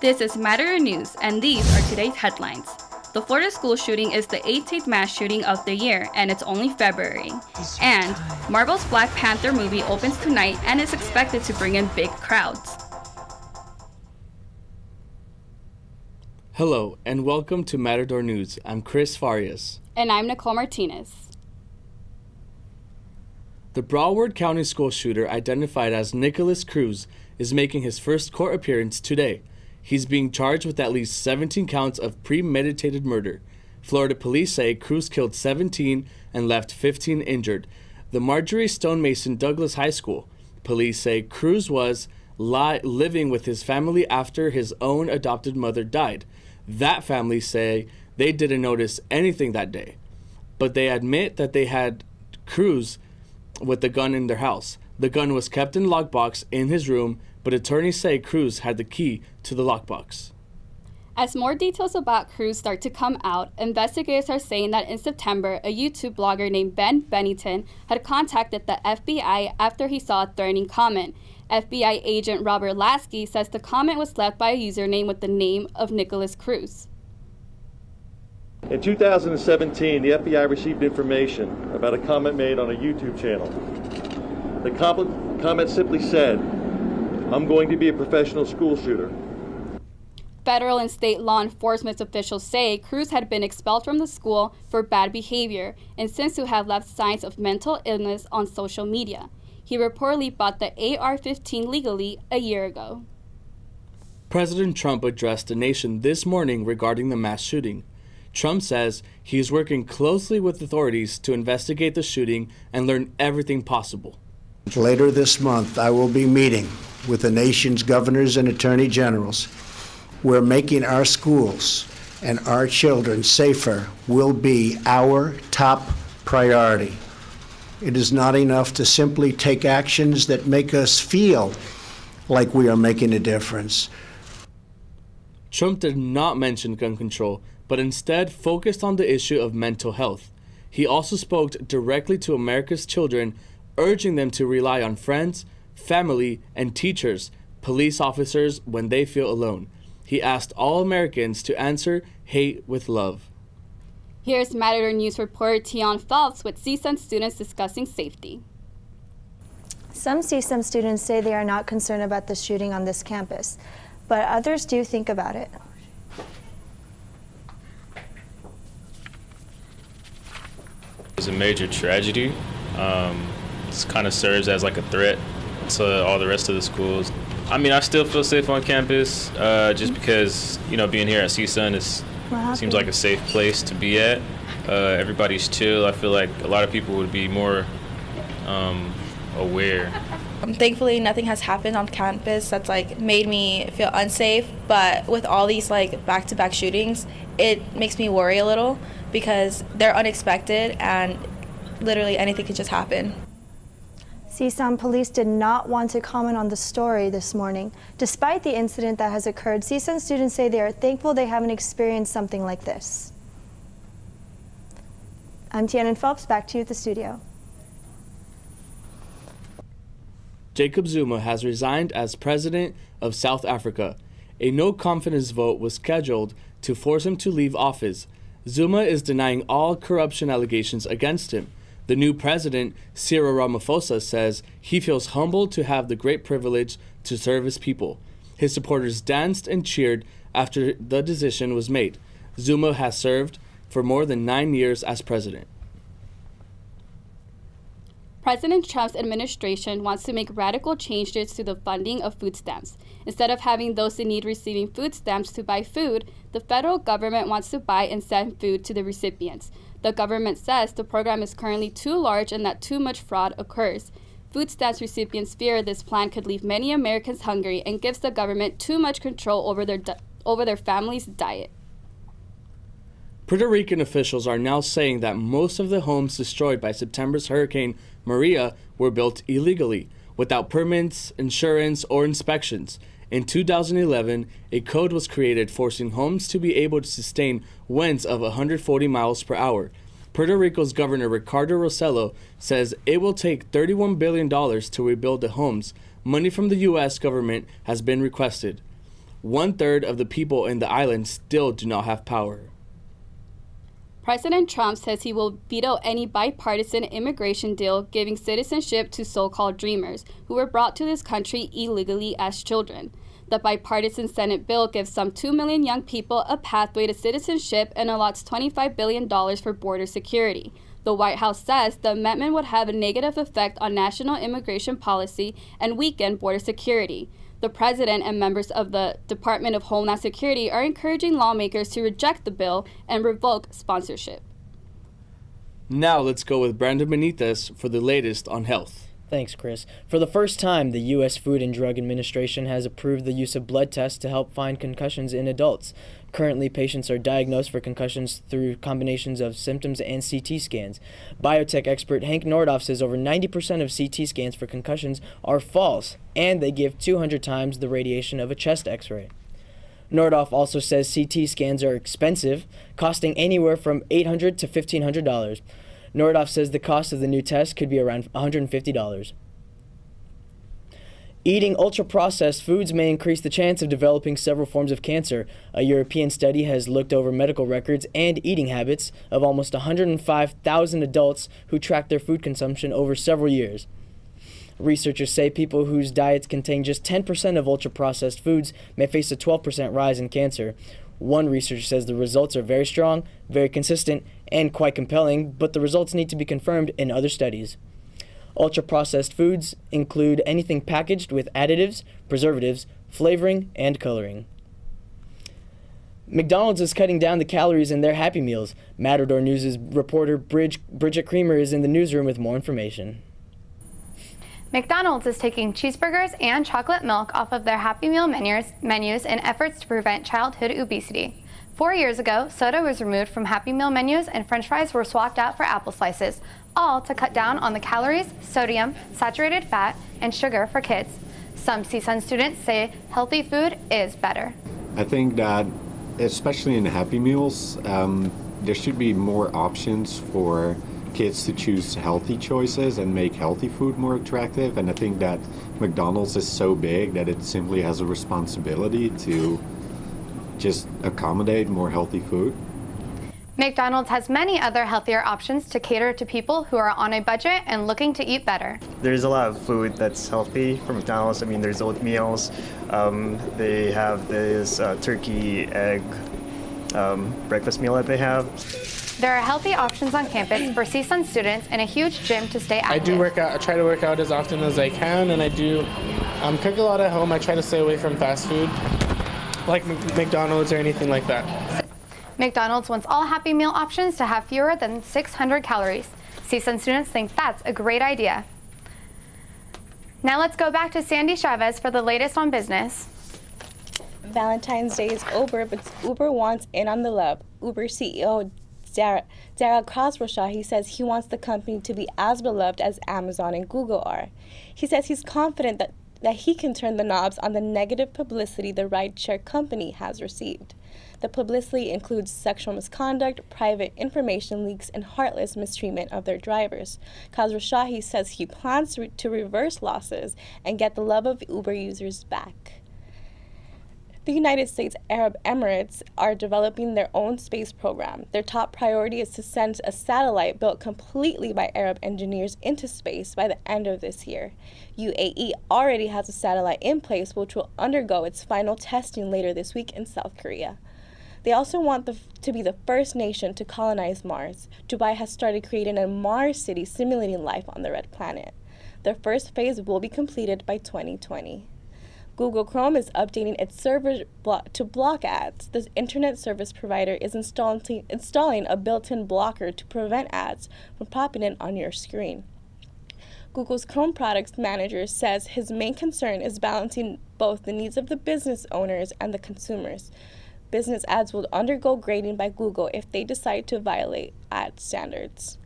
This is Matador News, and these are today's headlines. The Florida school shooting is the 18th mass shooting of the year, and it's only February. And Marvel's Black Panther movie opens tonight and is expected to bring in big crowds. Hello, and welcome to Matador News. I'm Chris Farias. And I'm Nicole Martinez. The Broward County school shooter, identified as Nicholas Cruz, is making his first court appearance today. He's being charged with at least 17 counts of premeditated murder. Florida police say Cruz killed 17 and left 15 injured. The Marjorie Stonemason Douglas High School. Police say Cruz was living with his family after his own adopted mother died. That family say they didn't notice anything that day, but they admit that they had Cruz with the gun in their house. The gun was kept in lockbox in his room, but attorneys say Cruz had the key to the lockbox. As more details about Cruz start to come out, investigators are saying that in September, a YouTube blogger named Benitez had contacted the FBI after he saw a threatening comment. FBI agent Robert Lasky says the comment was left by a username with the name of Nicholas Cruz. In 2017, the FBI received information about a comment made on a YouTube channel. The comment simply said, "I'm going to be a professional school shooter." Federal and state law enforcement officials say Cruz had been expelled from the school for bad behavior and seems to have left signs of mental illness on social media. He reportedly bought the AR-15 legally a year ago. President Trump addressed the nation this morning regarding the mass shooting. Trump says he is working closely with authorities to investigate the shooting and learn everything possible. Later this month, I will be meeting with the nation's governors and attorney generals. We're making our schools and our children safer will be our top priority. It is not enough to simply take actions that make us feel like we are making a difference. Trump did not mention gun control, but instead focused on the issue of mental health. He also spoke directly to America's children, urging them to rely on friends, family, and teachers, police officers when they feel alone. He asked all Americans to answer hate with love. Here's Matador News reporter Tianan Phelps with CSUN students discussing safety. Some CSUN students say they are not concerned about the shooting on this campus, but others do think about it. It's a major tragedy. It kind of serves as like a threat to all the rest of the schools. I mean, I still feel safe on campus just because, being here at CSUN seems like a safe place to be at. Everybody's chill. I feel like a lot of people would be more aware. Thankfully, nothing has happened on campus that's made me feel unsafe. But with all these back-to-back shootings, it makes me worry a little because they're unexpected and literally anything could just happen. CSUN police did not want to comment on the story this morning. Despite the incident that has occurred, CSUN students say they are thankful they haven't experienced something like this. I'm Tianan Phelps, back to you at the studio. Jacob Zuma has resigned as president of South Africa. A no-confidence vote was scheduled to force him to leave office. Zuma is denying all corruption allegations against him. The new president, Cyril Ramaphosa, says he feels humbled to have the great privilege to serve his people. His supporters danced and cheered after the decision was made. Zuma has served for more than 9 years as president. President Trump's administration wants to make radical changes to the funding of food stamps. Instead of having those in need receiving food stamps to buy food, the federal government wants to buy and send food to the recipients. The government says the program is currently too large and that too much fraud occurs. Food stamps recipients fear this plan could leave many Americans hungry and gives the government too much control over their family's diet. Puerto Rican officials are now saying that most of the homes destroyed by September's Hurricane Maria were built illegally, without permits, insurance, or inspections. In 2011, a code was created forcing homes to be able to sustain winds of 140 miles per hour. Puerto Rico's Governor Ricardo Rossello says it will take $31 billion to rebuild the homes. Money from the U.S. government has been requested. 1/3 of the people in the island still do not have power. President Trump says he will veto any bipartisan immigration deal giving citizenship to so-called dreamers who were brought to this country illegally as children. The bipartisan Senate bill gives some 2 million young people a pathway to citizenship and allots $25 billion for border security. The White House says the amendment would have a negative effect on national immigration policy and weaken border security. The president and members of the Department of Homeland Security are encouraging lawmakers to reject the bill and revoke sponsorship. Now let's go with Brandon Benitez for the latest on health. Thanks, Chris. For the first time, the U.S. Food and Drug Administration has approved the use of blood tests to help find concussions in adults. Currently, patients are diagnosed for concussions through combinations of symptoms and CT scans. Biotech expert Hank Nordoff says over 90% of CT scans for concussions are false, and they give 200 times the radiation of a chest X-ray. Nordoff also says CT scans are expensive, costing anywhere from $800 to $1,500. Nordoff says the cost of the new test could be around $150. Eating ultra-processed foods may increase the chance of developing several forms of cancer. A European study has looked over medical records and eating habits of almost 105,000 adults who tracked their food consumption over several years. Researchers say people whose diets contain just 10% of ultra-processed foods may face a 12% rise in cancer. One researcher says the results are very strong, very consistent, and quite compelling, but the results need to be confirmed in other studies. Ultra-processed foods include anything packaged with additives, preservatives, flavoring, and coloring. McDonald's is cutting down the calories in their Happy Meals. Matador News' reporter Bridgette Creamer is in the newsroom with more information. McDonald's is taking cheeseburgers and chocolate milk off of their Happy Meal menus in efforts to prevent childhood obesity. 4 years ago, soda was removed from Happy Meal menus and French fries were swapped out for apple slices, all to cut down on the calories, sodium, saturated fat, and sugar for kids. Some CSUN students say healthy food is better. I think that, especially in Happy Meals, there should be more options for kids to choose healthy choices and make healthy food more attractive. And I think that McDonald's is so big that it simply has a responsibility to just accommodate more healthy food. McDonald's has many other healthier options to cater to people who are on a budget and looking to eat better. There's a lot of food that's healthy from McDonald's. I mean, there's oatmeals. They have this turkey egg breakfast meal that they have. There are healthy options on campus for CSUN students and a huge gym to stay active. I do work out. I try to work out as often as I can, and I do cook a lot at home. I try to stay away from fast food, like McDonald's or anything like that. McDonald's wants all Happy Meal options to have fewer than 600 calories. CSUN students think that's a great idea. Now let's go back to Sandy Chavez for the latest on business. Valentine's Day is over, but Uber wants in on the love. Uber CEO Zaira he says he wants the company to be as beloved as Amazon and Google are. He says he's confident that he can turn the knobs on the negative publicity the rideshare company has received. The publicity includes sexual misconduct, private information leaks, and heartless mistreatment of their drivers. Khosrowshahi says he plans to reverse losses and get the love of Uber users back. The United States Arab Emirates are developing their own space program. Their top priority is to send a satellite built completely by Arab engineers into space by the end of this year. UAE already has a satellite in place which will undergo its final testing later this week in South Korea. They also want to be the first nation to colonize Mars. Dubai has started creating a Mars city simulating life on the red planet. Their first phase will be completed by 2020. Google Chrome is updating its server to block ads. The internet service provider is installing a built-in blocker to prevent ads from popping in on your screen. Google's Chrome Products Manager says his main concern is balancing both the needs of the business owners and the consumers. Business ads will undergo grading by Google if they decide to violate ad standards.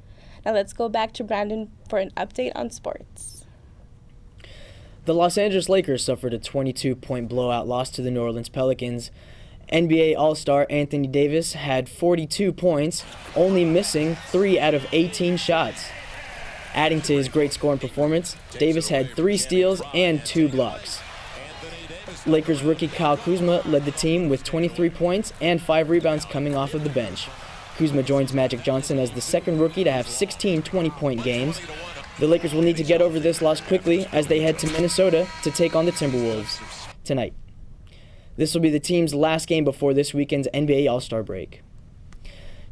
Now let's go back to Brandon for an update on sports. The Los Angeles Lakers suffered a 22-point blowout loss to the New Orleans Pelicans. NBA All-Star Anthony Davis had 42 points, only missing 3 out of 18 shots. Adding to his great scoring performance, Davis had 3 steals and 2 blocks. Lakers rookie Kyle Kuzma led the team with 23 points and 5 rebounds coming off of the bench. Kuzma joins Magic Johnson as the second rookie to have 16 20-point games. The Lakers will need to get over this loss quickly as they head to Minnesota to take on the Timberwolves tonight. This will be the team's last game before this weekend's NBA All-Star break.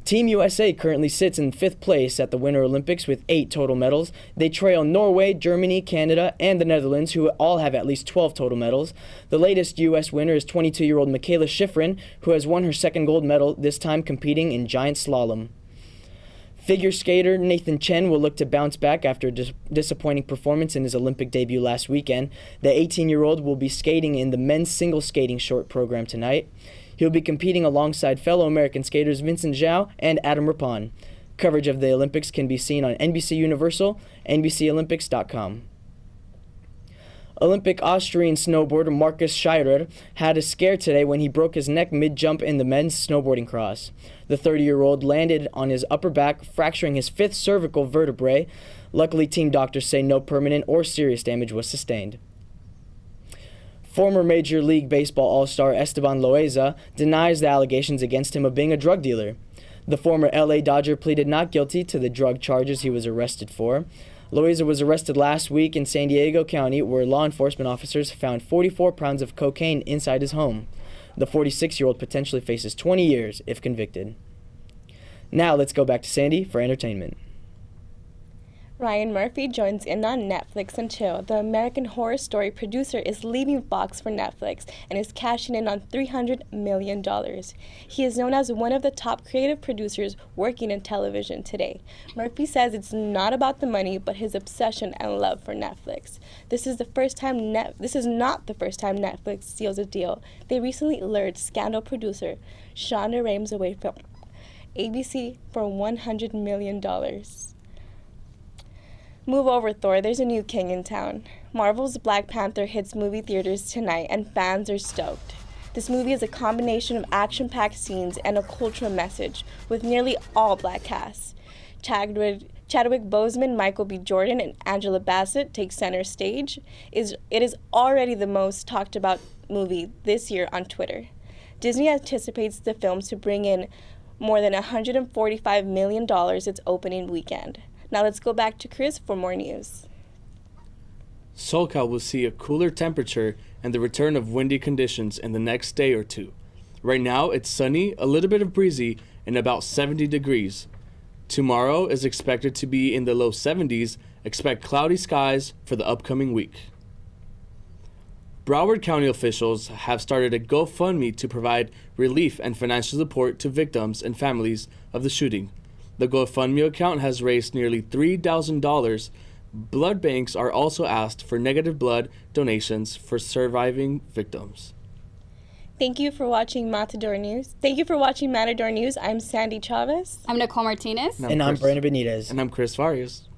Team USA currently sits in 5th place at the Winter Olympics with 8 total medals. They trail Norway, Germany, Canada, and the Netherlands, who all have at least 12 total medals. The latest U.S. winner is 22-year-old Michaela Schifrin, who has won her second gold medal, this time competing in giant slalom. Figure skater Nathan Chen will look to bounce back after a disappointing performance in his Olympic debut last weekend. The 18-year-old will be skating in the men's single skating short program tonight. He'll be competing alongside fellow American skaters Vincent Zhao and Adam Rapon. Coverage of the Olympics can be seen on NBC Universal, NBCOlympics.com. Olympic Austrian snowboarder Markus Scheirer had a scare today when he broke his neck mid-jump in the men's snowboarding cross. The 30-year-old landed on his upper back, fracturing his 5th cervical vertebrae. Luckily, team doctors say no permanent or serious damage was sustained. Former Major League Baseball All-Star Esteban Loaiza denies the allegations against him of being a drug dealer. The former LA Dodger pleaded not guilty to the drug charges he was arrested for. Loaiza was arrested last week in San Diego County, where law enforcement officers found 44 pounds of cocaine inside his home. The 46-year-old potentially faces 20 years if convicted. Now let's go back to Sandy for entertainment. Ryan Murphy joins in on Netflix and chill. The American Horror Story producer is leaving Fox for Netflix and is cashing in on $300 million. He is known as one of the top creative producers working in television today. Murphy says it's not about the money, but his obsession and love for Netflix. This is not the first time Netflix seals a deal. They recently lured Scandal producer Shonda Rhimes away from ABC for $100 million. Move over, Thor. There's a new king in town. Marvel's Black Panther hits movie theaters tonight, and fans are stoked. This movie is a combination of action-packed scenes and a cultural message, with nearly all black casts. Chadwick Boseman, Michael B. Jordan, and Angela Bassett take center stage. It is already the most talked about movie this year on Twitter. Disney anticipates the films to bring in more than $145 million its opening weekend. Now let's go back to Cruz for more news. SoCal will see a cooler temperature and the return of windy conditions in the next day or two. Right now, it's sunny, a little bit of breezy, and about 70 degrees. Tomorrow is expected to be in the low 70s. Expect cloudy skies for the upcoming week. Broward County officials have started a GoFundMe to provide relief and financial support to victims and families of the shooting. The GoFundMe account has raised nearly $3,000. Blood banks are also asked for negative blood donations for surviving victims. Thank you for watching Matador News. I'm Sandy Chavez. I'm Nicole Martinez. And I'm Brandon Benitez. And I'm Chris Farias.